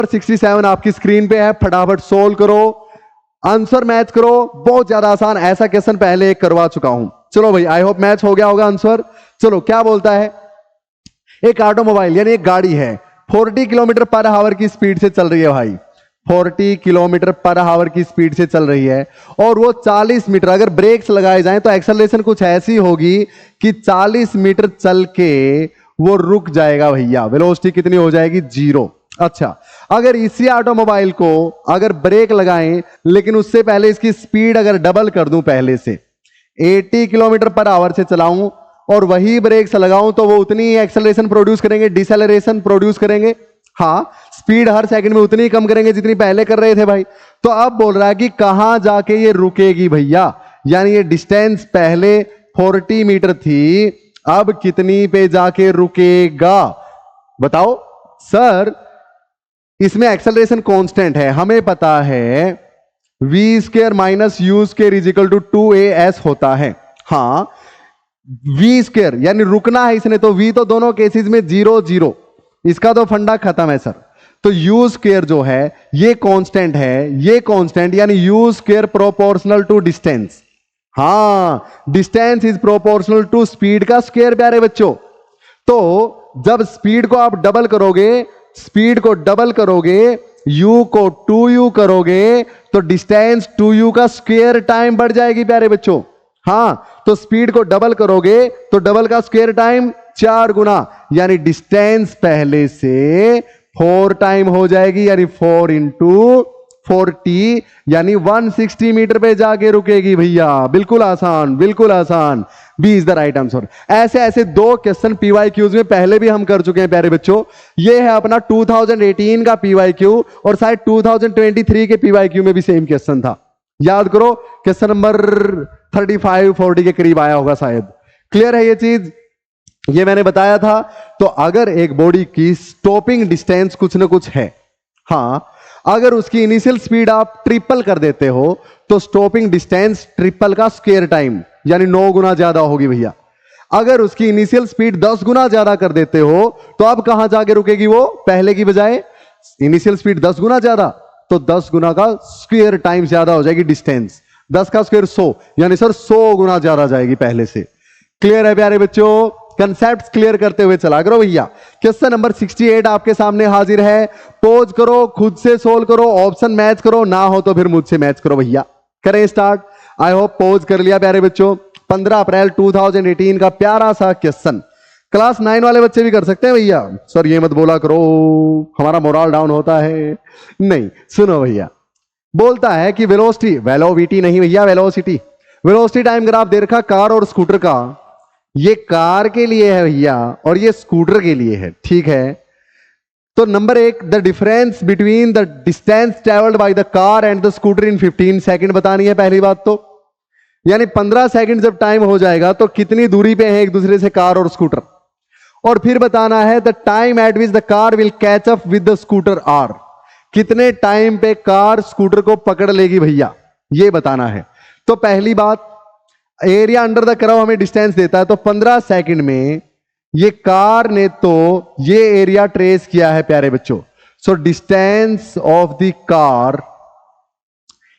67 आपकी स्क्रीन पे है, फटाफट सोल्व करो, आंसर मैच करो। बहुत ज्यादा आसान, ऐसा क्वेश्चन पहले एक करवा चुका हूं। चलो भाई, आई होप मैच हो गया होगा आंसर। चलो क्या बोलता है, एक ऑटोमोबाइल यानी एक गाड़ी है, 40 किलोमीटर पर आवर की स्पीड से चल रही है भाई, 40 किलोमीटर पर आवर की स्पीड से चल रही है, और वो 40 मीटर, अगर ब्रेक्स लगाए जाएं तो एक्सेलरेशन कुछ ऐसी होगी कि 40 मीटर चल के वो रुक जाएगा भैया। वेलोसिटी कितनी हो जाएगी? 0। अच्छा, अगर इसी ऑटोमोबाइल को अगर ब्रेक लगाएं, लेकिन उससे पहले इसकी स्पीड अगर डबल कर दूं, पहले से 80 किलोमीटर पर आवर से चलाऊं और वही ब्रेक्स लगाऊं, तो वो उतनी ही एक्सेलरेशन प्रोड्यूस करेंगे, डिसेलरेशन प्रोड्यूस करेंगे। हाँ, स्पीड हर सेकंड में उतनी ही कम करेंगे जितनी पहले कर रहे थे भाई। तो अब बोल रहा है कि कहां जाके ये रुकेगी भैया, यानी ये डिस्टेंस पहले 40 मीटर थी, अब कितनी पे जाके रुकेगा बताओ सर। इसमें एक्सेलरेशन कांस्टेंट है, हमें पता है v square minus u square is equal to 2as होता है। हाँ, v स्क्वायर यानी रुकना है इसने, तो v तो दोनों केसेस में 0 0, इसका तो फंडा खत्म है सर। तो u स्क्वायर जो है ये कांस्टेंट है, ये कांस्टेंट यानी u square proportional to distance. हाँ, distance is proportional to speed का स्क्वायर प्यारे बच्चों। तो जब स्पीड को आप डबल करोगे, स्पीड को डबल करोगे, u को 2u करोगे, तो डिस्टेंस 2u का स्क्वायर टाइम बढ़ जाएगी प्यारे बच्चों। हाँ, तो स्पीड को डबल करोगे तो डबल का स्क्वायर टाइम 4 गुना, यानी डिस्टेंस पहले से 4 टाइम हो जाएगी, यानी 4 इंटू 40 यानी 160 मीटर पे जाके रुकेगी भैया। बिल्कुल आसान, बिल्कुल आसान, B is the right answer. ऐसे ऐसे दो क्वेश्चन पीवाईक्यूज में पहले भी हम कर चुके हैं प्यारे बच्चों। ये है अपना 2018 का पीवाईक्यू, और शायद 2023 के पीवाईक्यू में भी सेम क्वेश्चन था। याद करो, क्वेश्चन नंबर 35-40 के करीब आया होगा शायद। क्लियर है ये चीज, ये मैंने बताया था। तो अगर एक बॉडी की स्टॉपिंग डिस्टेंस कुछ ना कुछ है, हाँ, अगर उसकी इनिशियल स्पीड आप ट्रिपल कर देते हो तो स्टॉपिंग डिस्टेंस ट्रिपल का स्क्वायर टाइम यानी 9 गुना ज्यादा होगी भैया। अगर उसकी इनिशियल स्पीड 10 गुना ज्यादा कर देते हो तो अब कहां जाके रुकेगी वो, पहले की बजाय इनिशियल स्पीड 10 गुना ज्यादा, तो 10 गुना का स्क्वायर टाइम ज्यादा हो जाएगी डिस्टेंस। 10 का स्क्वायर 100, यानी सर 100 गुना ज्यादा जाएगी पहले से। क्लियर है प्यारे बच्चों? कंसेप्ट क्लियर करते हुए चला करो भैया। क्वेश्चन नंबर 68 आपके सामने हाजिर है। पोज करो, खुद से सोल्व करो, ऑप्शन मैच करो, ना हो तो फिर मुझसे मैच करो भैया। करें स्टार्ट। आई होप पोज कर लिया प्यारे बच्चों। 15 अप्रैल 2018 का प्यारा सा क्वेश्चन, क्लास 9 वाले बच्चे भी कर सकते हैं भैया। सर ये मत बोला करो, हमारा मोरल डाउन होता है। नहीं, सुनो भैया, बोलता है कि वेलोसिटी, वेलोविटी नहीं भैया, वेलोसिटी, वेलोसिटी टाइम ग्राफ दे रखा कार और स्कूटर का। ये कार के लिए है भैया और ये स्कूटर के लिए है, ठीक है। तो number 1, the difference between the distance travelled by the car and the scooter in 15 second बतानी है पहली बात तो। यानी 15 सेकंड जब टाइम हो जाएगा तो कितनी दूरी पे है एक दूसरे से कार और स्कूटर। और फिर बताना है the time at which the car will catch up with the scooter R, कितने टाइम पे कार स्कूटर को पकड़ लेगी भैया, ये बताना है। तो पहली बात, एरिया अंडर द कर्व हमें डिस्टेंस देता है, तो 15 सेकंड में ये कार ने तो ये एरिया ट्रेस किया है प्यारे बच्चों। So distance of the car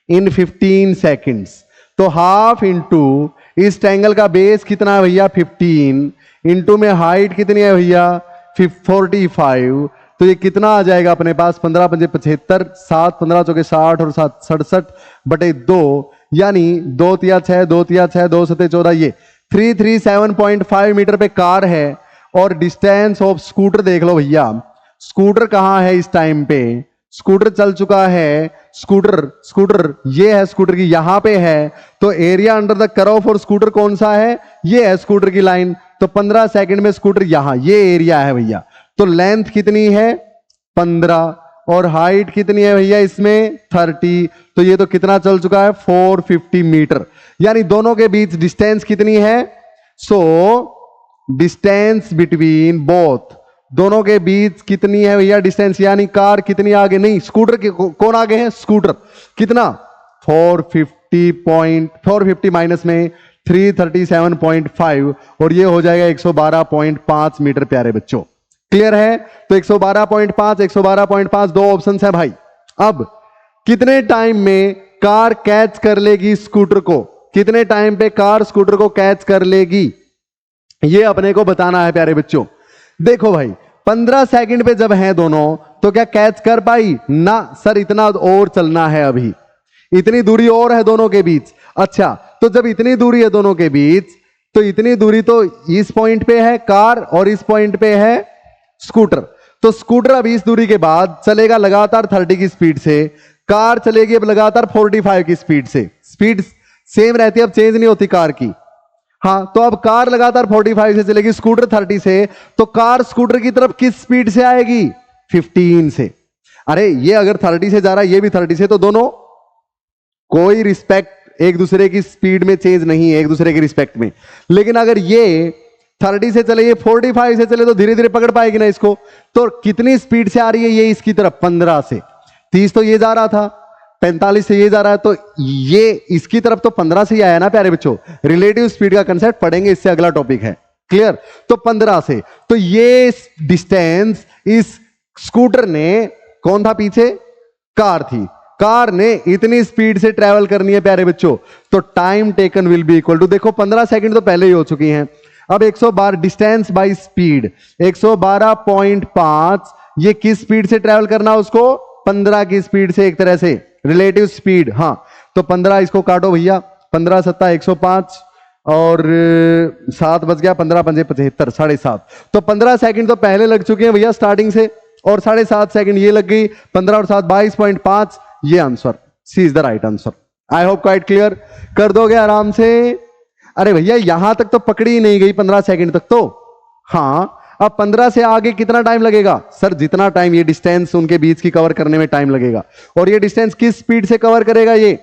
in 15 seconds, तो हाफ इंटू इस ट्रायंगल का बेस कितना है भैया 15, इंटू में हाइट कितनी है भैया 45, तो ये कितना आ जाएगा अपने पास 15 पंजे 75, 7 15 चौके 60 और 7 67 बटे 2, यानी 2 तिया 6, 2 तिया 6, 2 सते 14, ये 337.5 मीटर पे कार है। और डिस्टेंस ऑफ स्कूटर देख लो भैया, स्कूटर कहां है इस टाइम पे, स्कूटर चल चुका है, स्कूटर ये है, स्कूटर की यहां पे है, तो area under the curve for scooter कौन सा है, ये है स्कूटर की लाइन। तो 15 सेकंड में स्कूटर यहां, ये एरिया है भैया। तो लेंथ कितनी है 15 और हाइट कितनी है भैया इसमें 30, तो ये तो कितना चल चुका है 450 मीटर, यानी दोनों के बीच डिस्टेंस कितनी है। सो डिस्टेंस बिटवीन बोथ, दोनों के बीच कितनी है भैया डिस्टेंस, यानी कार कितनी आगे, नहीं स्कूटर के कौन आगे है, स्कूटर कितना 450 माइनस में 337.5 और ये हो जाएगा 112.5 मीटर प्यारे बच्चों। क्लियर है? तो 112.5 112.5 दो ऑप्शन है भाई। अब कितने टाइम में कार कैच कर लेगी स्कूटर को, कितने टाइम पे कार स्कूटर को कैच कर लेगी, ये अपने को बताना है प्यारे बच्चों। देखो भाई 15 सेकंड पे जब हैं दोनों तो क्या कैच कर पाई ना सर, इतना और चलना है, अभी इतनी दूरी और है दोनों के बीच। अच्छा तो जब इतनी दूरी है दोनों के बीच तो इतनी दूरी तो इस पॉइंट पे है कार और इस पॉइंट पे है स्कूटर। तो स्कूटर अब इस दूरी के बाद चलेगा लगातार 30 की स्पीड से, कार चलेगी अब लगातार 45 की स्पीड से। स्पीड सेम रहती है, अब चेंज नहीं होती कार की। हाँ तो अब कार लगातार 45 से चलेगी, स्कूटर 30 से, तो कार स्कूटर की तरफ किस स्पीड से आएगी? 15 से। अरे ये अगर 30 से जा रहा है, ये भी 30 से, तो दोनों कोई रिस्पेक्ट, एक दूसरे की स्पीड में चेंज नहीं है, एक दूसरे की रिस्पेक्ट में। लेकिन अगर ये 30 से चले, ये 45 से चले, तो धीरे धीरे पकड़ पाएगी ना इसको। तो कितनी स्पीड से आ रही है ये इसकी तरफ? 15 से। 30 तो ये जा रहा था, 45 से ये जा रहा है, तो ये इसकी तरफ तो 15 से ही आया ना प्यारे बच्चों। रिलेटिव स्पीड का कंसेप्ट पढ़ेंगे, इससे अगला टॉपिक है। क्लियर? तो 15 से, तो ये डिस्टेंस इस स्कूटर ने, कौन था पीछे? कार थी, कार ने इतनी स्पीड से ट्रेवल करनी है प्यारे बच्चों, तो time taken will be equal to, देखो 15 सेकंड तो पहले ही हो चुकी हैं। अब 112 डिस्टेंस बाय स्पीड 112.5, ये किस स्पीड से ट्रेवल करना उसको? 15 की स्पीड से, एक तरह से रिलेटिव स्पीड। हाँ तो 15 इसको काटो भैया, 15 सत्ता 105 और 7 बच गया, 15 पंजे 75, 7.5। तो 15 सेकंड तो पहले लग चुके हैं भैया स्टार्टिंग से, और 7.5 सेकंड ये लग गई, 15 और 7 22.5, ये answer C is the right answer. I hope quite clear, कर दोगे आराम से। अरे भैया यहां तक तो पकड़ी ही नहीं गई 15 सेकंड तक तो। हाँ अब 15 से आगे कितना टाइम लगेगा? सर जितना टाइम ये डिस्टेंस उनके बीच की कवर करने में टाइम लगेगा। और ये डिस्टेंस किस स्पीड से कवर करेगा ये?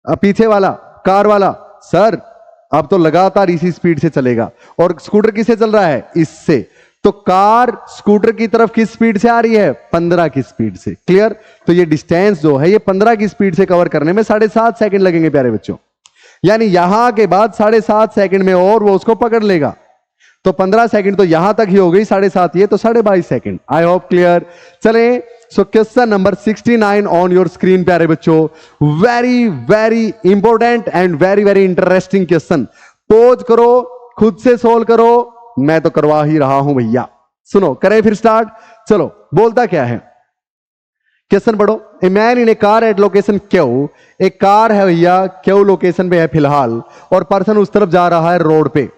पीछे वाला कार वाला। सर अब तो लगातार इसी स्पीड से चलेगा। और स्कूटर किससे चल रहा है? इससे। तो कार स्कूटर की तरफ किस स्पीड से आ रही है? 15 की स्पीड से। क्लियर? तो ये डिस्टेंस जो है ये 15 की स्पीड से कवर करने में 7.5 सेकंड लगेंगे प्यारे बच्चों। यानी यहां के बाद 7.5 सेकंड में और वो उसको पकड़ लेगा। तो 15 सेकंड तो यहां तक ही हो गई, 7.5 ये तो 22.5 सेकंड। आई होप क्लियर। चले so question number 69 on your screen प्यारे बच्चों। Very very important and very very interesting question. Pause करो, खुद से सोल्व करो, मैं तो करवा ही रहा हूं भैया। सुनो, करें फिर स्टार्ट। चलो बोलता क्या है क्वेश्चन पढ़ो। A man in A car eight location Q, एक कार है भैया क्यू लोकेशन पे है फिलहाल, और पर्सन उस तरफ जा रहा है रोड पे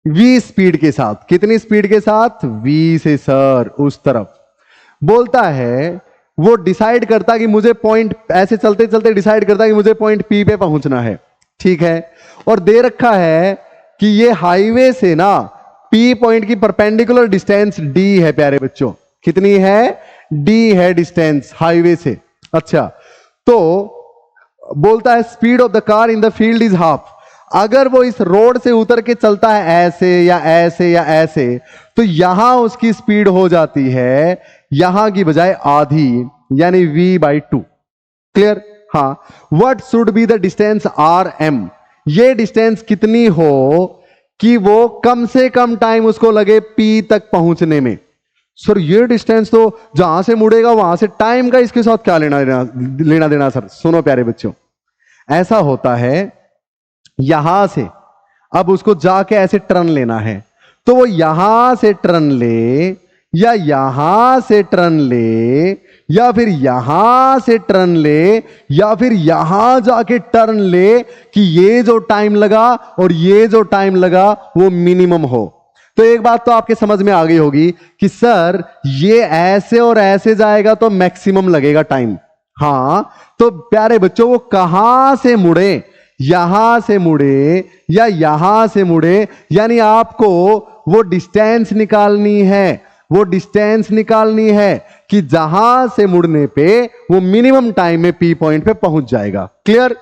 v स्पीड के साथ। कितनी स्पीड के साथ? v से सर उस तरफ। बोलता है वो डिसाइड करता कि मुझे पॉइंट, ऐसे चलते चलते डिसाइड करता कि मुझे पॉइंट P पे पहुंचना है। ठीक है, और दे रखा है कि ये हाईवे से ना P पॉइंट की परपेंडिकुलर डिस्टेंस d है प्यारे बच्चों। कितनी है? d है डिस्टेंस हाईवे से। अच्छा तो बोलता है speed of the car in the field is half. अगर वो इस रोड से उतर के चलता है ऐसे या ऐसे या ऐसे, तो यहां उसकी स्पीड हो जाती है यहां की बजाय आधी, यानी v/2। क्लियर? हाँ। What should be the distance rm, ये डिस्टेंस कितनी हो कि वो कम से कम टाइम उसको लगे P तक पहुंचने में? सर ये डिस्टेंस तो जहां से मुड़ेगा वहां से, टाइम का इसके साथ क्या लेना देना सर? सुनो प्यारे बच्चों, ऐसा होता है यहां से अब उसको जाके ऐसे टर्न लेना है, तो वो यहां से टर्न ले या यहां से टर्न ले या फिर यहां से टर्न ले या फिर यहां जाके टर्न ले कि ये जो टाइम लगा और ये जो टाइम लगा वो मिनिमम हो। तो एक बात तो आपके समझ में आ गई होगी कि सर ये ऐसे और ऐसे जाएगा तो मैक्सिमम लगेगा टाइम। हाँ तो प्यारे बच्चों वो कहां से मुड़े, यहां से मुड़े या यहां से मुड़े, यानी आपको वो डिस्टेंस निकालनी है। वो डिस्टेंस निकालनी है कि जहां से मुड़ने पे वो मिनिमम टाइम में P पॉइंट पे पहुंच जाएगा। क्लियर?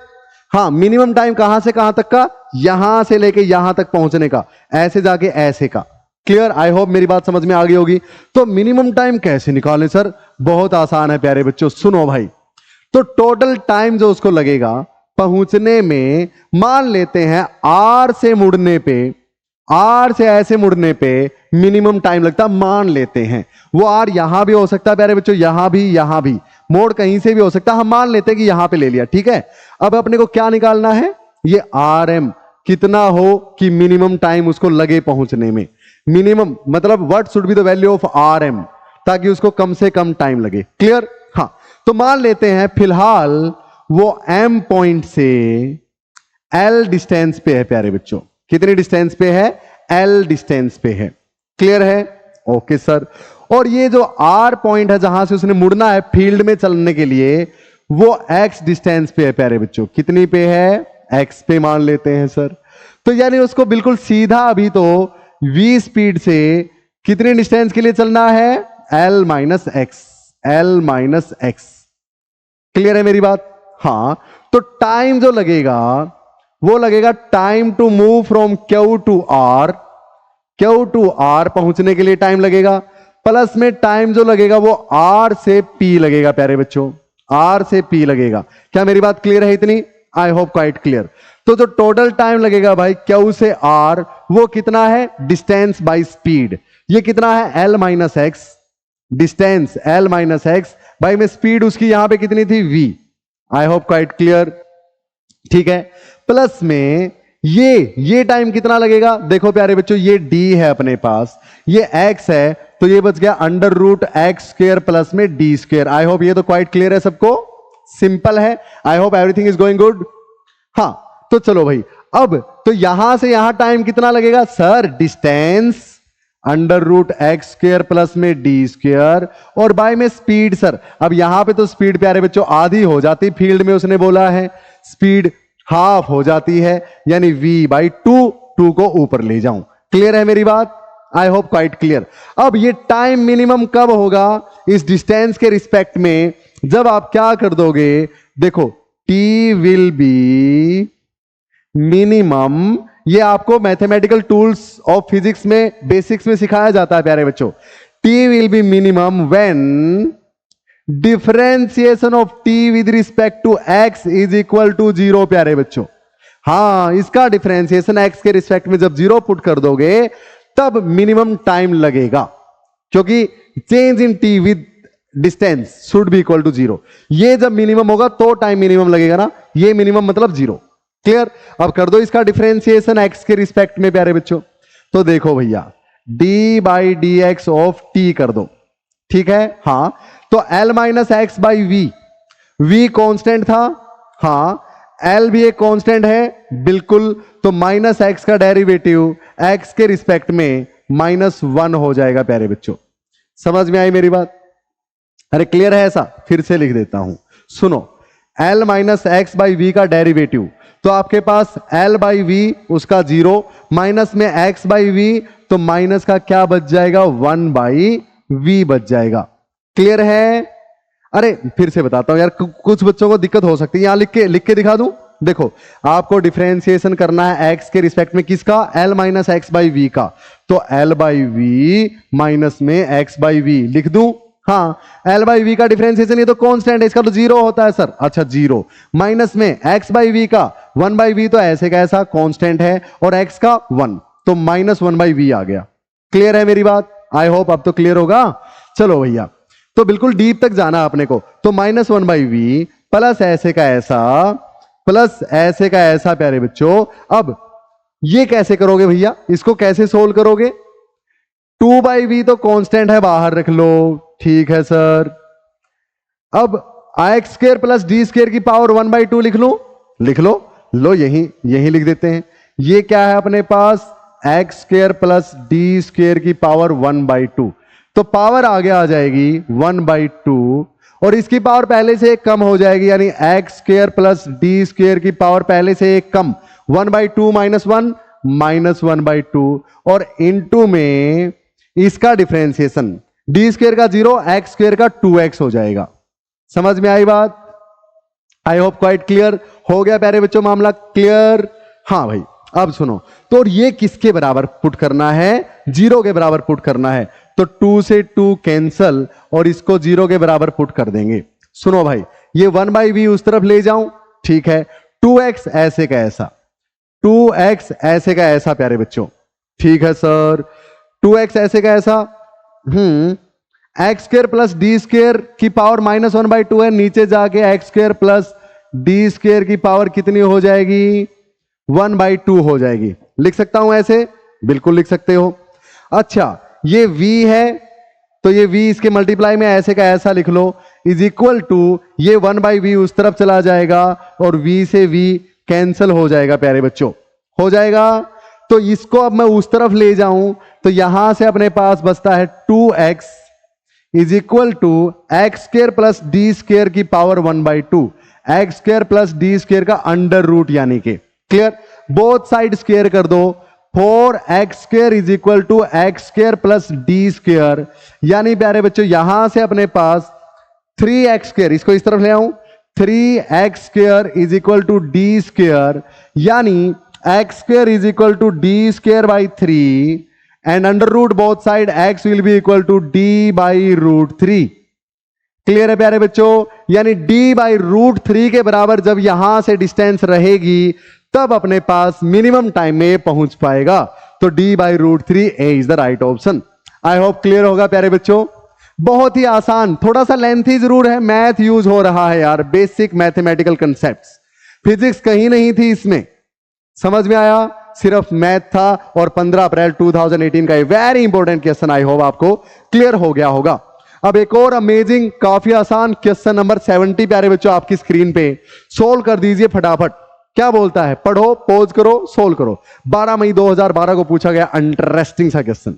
हाँ, मिनिमम टाइम कहां से कहां तक का? यहां से लेके यहां तक पहुंचने का, ऐसे जाके ऐसे का। क्लियर? आई होप मेरी बात समझ में आ गई होगी। तो मिनिमम टाइम कैसे निकालें सर? बहुत आसान है प्यारे बच्चों, सुनो भाई। तो टोटल टाइम जो उसको लगेगा पहुंचने में, मान लेते हैं R से मुड़ने पे आर से ऐसे मुड़ने पे मिनिमम टाइम लगता, मान लेते हैं। वो आर यहां भी हो सकता है प्यारे बच्चों, यहां भी मोड़ कहीं से भी हो सकता है, हम मान लेते हैं कि यहां पे ले लिया, ठीक है। अब अपने को क्या निकालना है, ये आर एम कितना हो कि मिनिमम टाइम उसको लगे पहुंचने में। मिनिमम मतलब what should be the value of R M, ताकि उसको कम से कम टाइम लगे। क्लियर? हाँ, तो मान लेते हैं फिलहाल वो एम पॉइंट से एल डिस्टेंस पे है प्यारे बच्चों। कितनी डिस्टेंस पे है? एल डिस्टेंस पे है। क्लियर है? Okay sir. और ये जो आर पॉइंट है जहां से उसने मुड़ना है फील्ड में चलने के लिए, वो एक्स डिस्टेंस पे है प्यारे बच्चों। कितनी पे है? एक्स पे मान लेते हैं सर। तो यानी उसको बिल्कुल सीधा अभी तो v स्पीड से कितनी डिस्टेंस के लिए चलना है? L minus x, L minus x. Clear है मेरी बात? हाँ, तो टाइम जो लगेगा वो लगेगा time to move from Q to R, Q to R पहुंचने के लिए टाइम लगेगा, प्लस में टाइम जो लगेगा वो आर से पी लगेगा प्यारे बच्चों, आर से पी लगेगा। क्या मेरी बात क्लियर है इतनी? आई होप क्वाइट क्लियर। तो जो टोटल टाइम लगेगा भाई क्यू से आर, वो कितना है? Distance by speed. ये कितना है? L minus X, distance L minus X भाई में स्पीड उसकी यहां पे कितनी थी? V. I hope quite clear, ठीक है। प्लस में ये टाइम कितना लगेगा? देखो प्यारे बच्चों, ये d है अपने पास, ये x है, तो ये बच गया under root X square plus में डी स्क्वायर। आई होप ये तो क्वाइट क्लियर है सबको, सिंपल है। I hope everything is going good. हाँ, तो चलो भाई, अब तो यहां से यहां टाइम कितना लगेगा sir? Distance under root X square plus में डी स्क्वायर और बाय में स्पीड सर। अब यहां पे तो स्पीड प्यारे बच्चों आधी हो जाती, फील्ड में उसने बोला है स्पीड हाफ हो जाती है, यानी v बाई टू को ऊपर ले जाऊं। क्लियर है मेरी बात? आई होप क्वाइट क्लियर। अब ये टाइम मिनिमम कब होगा इस डिस्टेंस के रिस्पेक्ट में? जब आप क्या कर दोगे, देखो t विल बी मिनिमम, ये आपको मैथमेटिकल टूल्स ऑफ फिजिक्स में बेसिक्स में सिखाया जाता है प्यारे बच्चों। t will be minimum when differentiation of t with respect to x is equal to 0 प्यारे बच्चों। हाँ, इसका डिफरेंशिएशन x के रिस्पेक्ट में जब 0 पुट कर दोगे तब मिनिमम टाइम लगेगा, क्योंकि change in t with distance should be equal to 0। ये जब मिनिमम होगा तो टाइम मिनिमम लगेगा ना, ये मिनिमम मतलब 0। क्लियर? अब कर दो इसका डिफरेंशिएशन x के रिस्पेक्ट में प्यारे बच्चों। तो देखो भैया, d by D X of t कर दो, ठीक है। हाँ, तो L minus X by V, V constant था, हाँ, L भी एक कॉन्स्टेंट है बिल्कुल, तो माइनस एक्स का डेरिवेटिव x के रिस्पेक्ट में -1 हो जाएगा प्यारे बच्चों। समझ में आई मेरी बात? अरे क्लियर है ऐसा? फिर से लिख देता हूं, सुनो। L minus X by V का डेरिवेटिव, तो आपके पास L बाई वी उसका 0, माइनस में x बाई वी, तो माइनस का क्या बच जाएगा? 1 बाई वी बच जाएगा। क्लियर है? अरे फिर से बताता हूं यार, कुछ बच्चों को दिक्कत हो सकती है, यहां लिख के दिखा दूं। देखो, आपको डिफरेंशिएशन करना है x के रिस्पेक्ट में किसका? L minus X by V का, तो L बाई वी माइनस में x बाई वी लिख दूं। हाँ, L बाई वी का डिफरेंशिएशन, ये तो कांस्टेंट है, इसका तो 0 होता है सर। अच्छा 0 माइनस में x बाई वी का 1 बाई वी, तो ऐसे का ऐसा कांस्टेंट है, और x का 1, तो -1 बाई वी आ गया। क्लियर है मेरी बात? आई होप अब तो क्लियर होगा। चलो भैया, तो बिल्कुल डीप तक जाना अपने को, तो -1 बाई वी प्लस ऐसे का ऐसा प्लस ऐसे का ऐसा प्यारे बच्चों। अब ये कैसे करोगे भैया, इसको कैसे सोल्व करोगे? 2 बाई वी तो कांस्टेंट है, बाहर रख लो, ठीक है सर। अब x square plus D square की पावर 1/2 लिख लो, लिख लो, लो यही लिख देते हैं। ये क्या है अपने पास? X square plus D square की पावर 1/2, तो पावर आगे आ जाएगी 1/2, और इसकी पावर पहले से एक कम हो जाएगी, यानी x square plus D square की पावर पहले से एक कम, 1/2 -1 -1/2, और इनटू में इसका डिफरेंशिएशन, डी स्क्वायर का 0, एक्स स्क्वायर का 2x हो जाएगा। समझ में आई बात? आई होप क्वाइट क्लियर हो गया प्यारे बच्चों मामला? क्लियर? हाँ भाई, अब सुनो, तो ये किसके बराबर पुट करना है? 0 के बराबर पुट करना है, तो 2 से 2 कैंसल और इसको 0 के बराबर पुट कर देंगे। सुनो भाई, ये 1/v उस तरफ ले जाऊं, ठीक है, 2x ऐसे का ऐसा, 2x ऐसे का ऐसा प्यारे बच्चों, ठीक है सर। 2x ऐसे का ऐसा, x square plus D square की पावर -1/2 है, नीचे जाके x square plus D square की पावर कितनी हो जाएगी? 1/2 हो जाएगी। लिख सकता हूं ऐसे? बिल्कुल लिख सकते हो। अच्छा, ये v है तो ये v इसके मल्टीप्लाई में ऐसे का ऐसा लिख लो, इज इक्वल टू ये 1/v उस तरफ चला जाएगा और v से v कैंसिल हो जाएगा प्यारे बच्चों, हो जाएगा। तो इसको अब मैं उस तरफ ले जाऊं तो यहां से अपने पास बचता है 2x is equal to x square plus D square की power 1/2, x square plus D square का अंडर रूट यानी कि, क्लियर? बोथ साइड स्क्वेयर कर दो, 4x square is equal to x square plus D square, यानी प्यारे बच्चों यहां से अपने पास 3x स्क्र, इसको इस तरफ ले आऊं, 3x square is equal to D square, यानी x square is equal to D square by 3 and under root both side x will be equal to d by root 3। Clear है प्यारे बच्चों? यानी d बाई रूट 3 के बराबर जब यहां से डिस्टेंस रहेगी तब अपने पास मिनिमम टाइम में पहुंच पाएगा। तो d by root 3 A is the right option. I hope clear होगा प्यारे बच्चों। बहुत ही आसान, थोड़ा सा लेंथी जरूर है, मैथ यूज हो रहा है यार, बेसिक मैथमेटिकल कंसेप्ट्स, फिजिक्स कहीं नहीं थी इसमें, समझ में आया? सिर्फ मैथ था और 15 अप्रैल 2018 का very important question, I hope आपको क्लियर हो गया होगा। अब एक और अमेजिंग, काफी आसान क्वेश्चन नंबर 70 प्यारे बच्चों आपकी स्क्रीन पे, सोल्व कर दीजिए फटाफट। क्या बोलता है? पढ़ो, पोज करो, सोल्व करो। 12 मई 2012 को पूछा गया इंटरेस्टिंग सा question.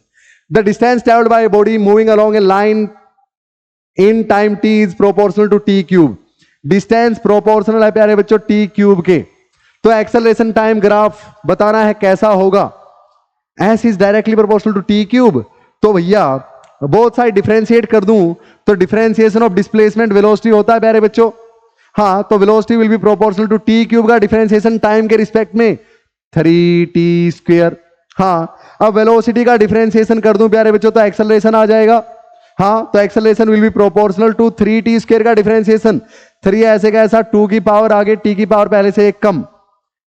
The distance travelled by body moving along a line in time T is proportional to T cube. Distance proportional है प्यारे बच्चों टी क्यूब के, तो एक्सेलरेशन टाइम ग्राफ बताना है कैसा होगा। S is directly proportional to T cube, तो भैया बोथ साइड डिफरेंशिएट कर दूं तो डिफरेंशिएशन ऑफ डिस्प्लेसमेंट वेलोसिटी होता है प्यारे बच्चों। हाँ, तो velocity will be proportional to T cube का डिफरेंशिएशन टाइम के रिस्पेक्ट में 3t स्क्वायर। हाँ, अब वेलोसिटी का डिफरेंशिएशन कर दूं प्यारे बच्चों तो एक्सेलरेशन आ जाएगा। हाँ, तो acceleration will be proportional to 3t square का डिफरेंशिएशन, 3 ऐसे का ऐसा, 2 की पावर आगे, t की पावर पहले से एक कम,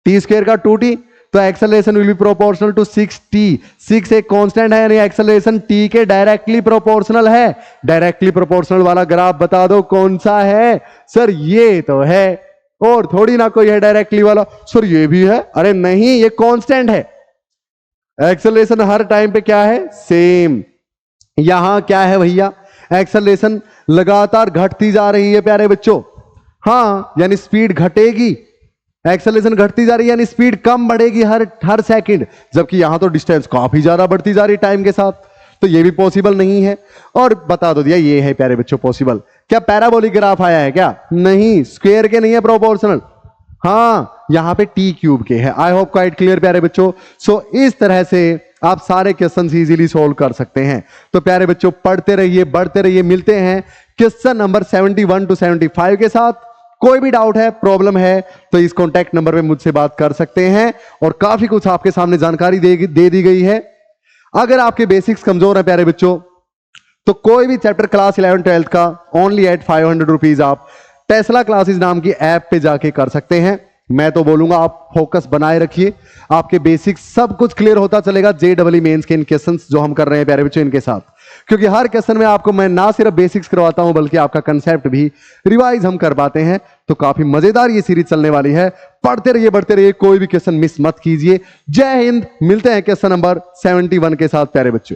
t स्क्वायर का 2t, तो acceleration will be proportional to 6t। 6 एक कांस्टेंट है यानी एक्सेलरेशन t के डायरेक्टली प्रोपोर्शनल है। डायरेक्टली प्रोपोर्शनल वाला ग्राफ बता दो कौन सा है? सर ये तो है, और थोड़ी ना कोई है डायरेक्टली वाला। सर ये भी है, अरे नहीं, ये कांस्टेंट है। एक्सेलरेशन हर टाइम पे क्या है? सेम। यहां क्या है भैया? एक्सेलरेशन लगातार घटती जा रही है प्यारे बच्चों। हाँ, यानी स्पीड घटेगी, एक्सेलरेशन घटती जा रही है यानी स्पीड कम बढ़ेगी हर सेकंड, जबकि यहां तो डिस्टेंस काफी ज्यादा बढ़ती जा रही टाइम के साथ, तो ये भी पॉसिबल नहीं है। और बता दो दिया ये है प्यारे बच्चों पॉसिबल। क्या पैराबोलिक ग्राफ आया है क्या? नहीं, स्क्वायर के नहीं है प्रोपोर्शनल। हाँ, यहां पे टी क्यूब के है। आई होप क्वाइट क्लियर प्यारे बच्चों। सो इस तरह से आप सारे क्वेश्चन इजीली सोल्व कर सकते हैं। तो प्यारे बच्चों पढ़ते रहिए, बढ़ते रहिए। मिलते हैं क्वेश्चन नंबर 71 to 75 के साथ। कोई भी डाउट है, प्रॉब्लम है तो इस कॉन्टैक्ट नंबर पे मुझसे बात कर सकते हैं। और काफी कुछ आपके सामने जानकारी दे दी गई है। अगर आपके बेसिक्स कमजोर है प्यारे बच्चों तो कोई भी चैप्टर क्लास 11-12 का ओनली एट 500 रुपीज आप टेस्ला क्लासेस नाम की ऐप पे जाके कर सकते हैं। मैं तो बोलूंगा आप फोकस बनाए रखिए, आपके बेसिक्स सब कुछ क्लियर होता चलेगा JEE मेंस के इन क्वेश्चंस जो हम कर रहे हैं प्यारे बच्चों इनके साथ। क्योंकि हर क्वेश्चन में आपको मैं ना सिर्फ बेसिक्स करवाता हूं बल्कि आपका कंसेप्ट भी रिवाइज हम कर पाते हैं। तो काफी मजेदार ये सीरीज चलने वाली है। पढ़ते रहिए, बढ़ते रहिए, कोई भी क्वेश्चन मिस मत कीजिए। जय हिंद। मिलते हैं क्वेश्चन नंबर 71 के साथ प्यारे बच्चों।